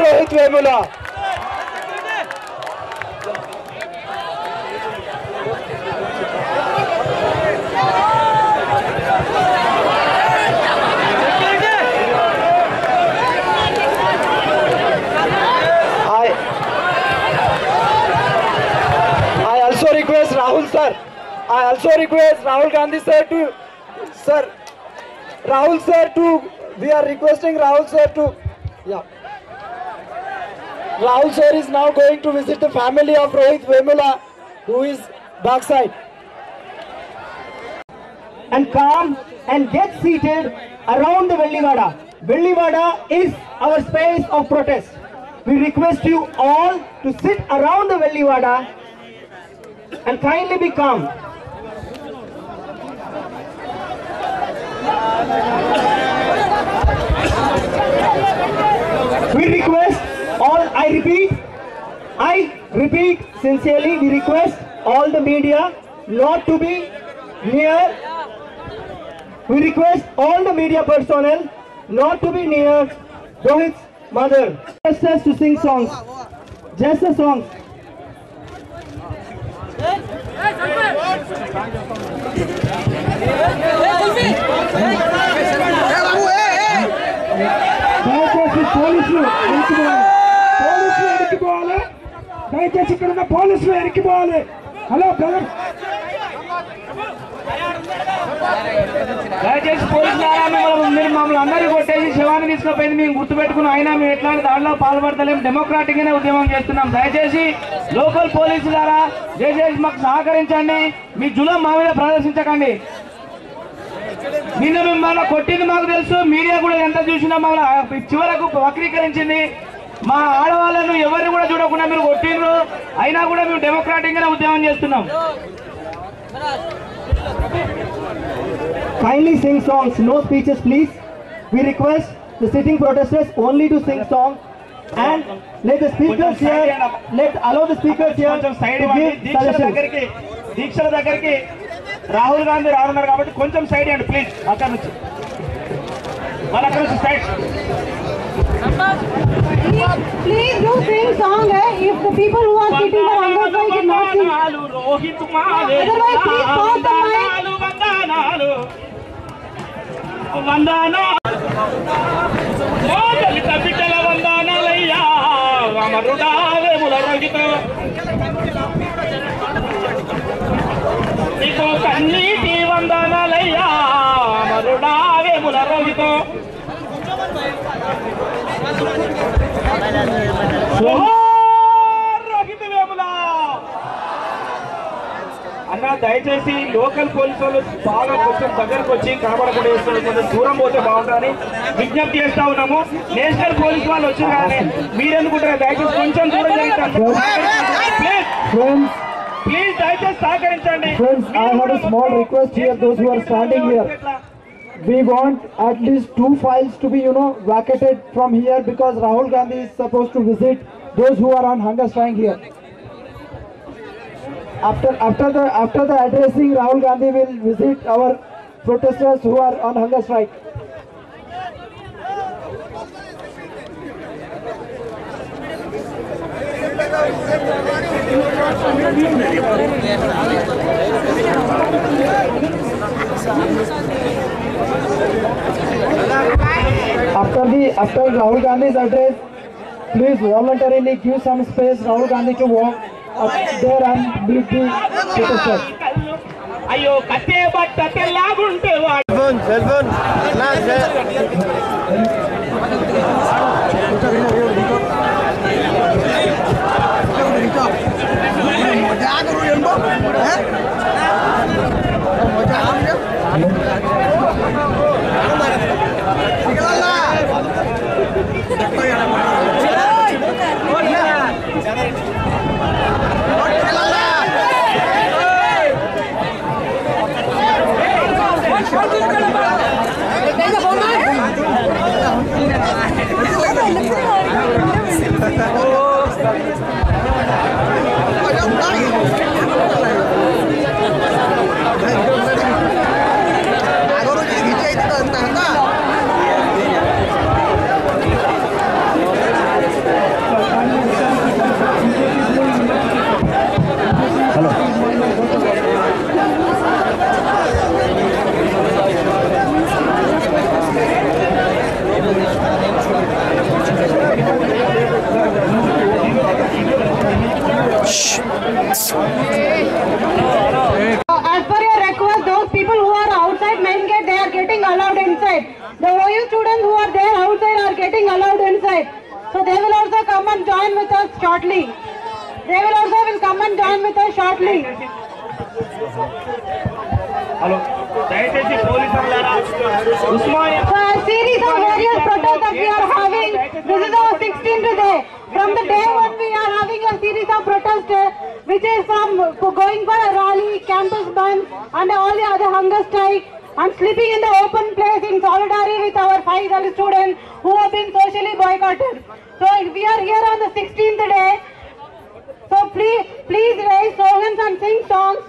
Rohit Vemula I also request Rahul Gandhi sir to, Rahul sir to, we are requesting Rahul sir to, Rahul sir is now going to visit the family of Rohit Vemula, who is backside. And come and get seated around the Velliwada. Velliwada is our space of protest. We request you all to sit around the Velliwada and kindly be calm. We request all, I repeat sincerely, we request all the media not to be near. We request all the media personnel not to be near Rohit's mother. Just us to sing songs. Just the songs. Hello, brother. దయచేసి పోలీసులు మీరు మమ్మల్ని అందరూ కొట్టేసి శవాన్ని తీసుకుపోయింది మేము గుర్తుపెట్టుకుని అయినా మేము ఎట్లాంటి దాంట్లో పాల్పడతలేము, డెమోక్రాటిక్ గానే ఉద్యమం చేస్తున్నాం. దయచేసి లోకల్ పోలీసులారా దయచేసి మాకు సహకరించండి, మీ జులం మా మీద ప్రదర్శించకండి. నిన్న మిమ్మల్ని కొట్టింది మాకు తెలుసు, మీడియా కూడా ఎంత చూసినా మమ్మల్ని చివరకు వక్రీకరించింది. మా ఆడవాళ్ళను ఎవరిని కూడా చూడకుండా మీరు కొట్టిండ్రు, అయినా కూడా మేము డెమోక్రాటిక్ గానే ఉద్యమం చేస్తున్నాం. Kindly sing songs, no speeches please. We request the sitting protesters only to sing songs and let the speakers here, allow the speakers here to give suggestions. దీక్షల దగ్గరికి రాహుల్ గాంధీ రానున్నారు కాబట్టి కొంచెం సైడ్ అండి ప్లీజ్. అక్కడ నుంచి వాళ్ళ అక్కడ నుంచి side. Please do sing song. If the people who are sitting on the side cannot sing, otherwise please pause the mic. బిడ్డల వందనాలయ్యా అమరుడా వేముల రోహిత, నీకు కన్నీటి వందనాలయ్యా అమరుడా వేముల రోహిత. రోహిత్ వేముల అన్న దయచేసి లోకల్ పోలీసు వాళ్ళు బాగా కొంచెం దగ్గరకు వచ్చి కనబడకుండా కొంచెం దూరం పోతే బాగుంటుందని విజ్ఞప్తి చేస్తా ఉన్నాము. నేషనల్ పోలీసు వాళ్ళు వచ్చిన కానీ మీరెందుకుంటారు దయచేసి కొంచెం దూరం ప్లీజ్ దయచేసి సహకరించండి. I have a small request here, those who are standing here. We want at least 2 files to be, vacated from here because Rahul Gandhi is supposed to visit those who are on hunger strike here. After the addressing, Rahul Gandhi will visit our protesters who are on hunger strike. After Rahul Gandhi's address, please voluntarily give some space Rahul Gandhi to walk up there and meet the protesters. అయ్యో కట్టే బట్ట తెల్లాగుంటే cell phone Oh, inside. The OU students who are there outside are getting allowed inside. So they will also come and join with us shortly. They will also come and join with us shortly. Hello దయచేసి పోలీసులారా Osmania So a series of various protests that we are having. This is our 16th day. From the day one we are having a series of protests which is from going for a rally, campus band and all the other hunger strike and sleeping in the open place in solidarity with our 5 Dalit students who have been socially boycotted. So we are here on the 16th day. So please raise slogans and sing songs.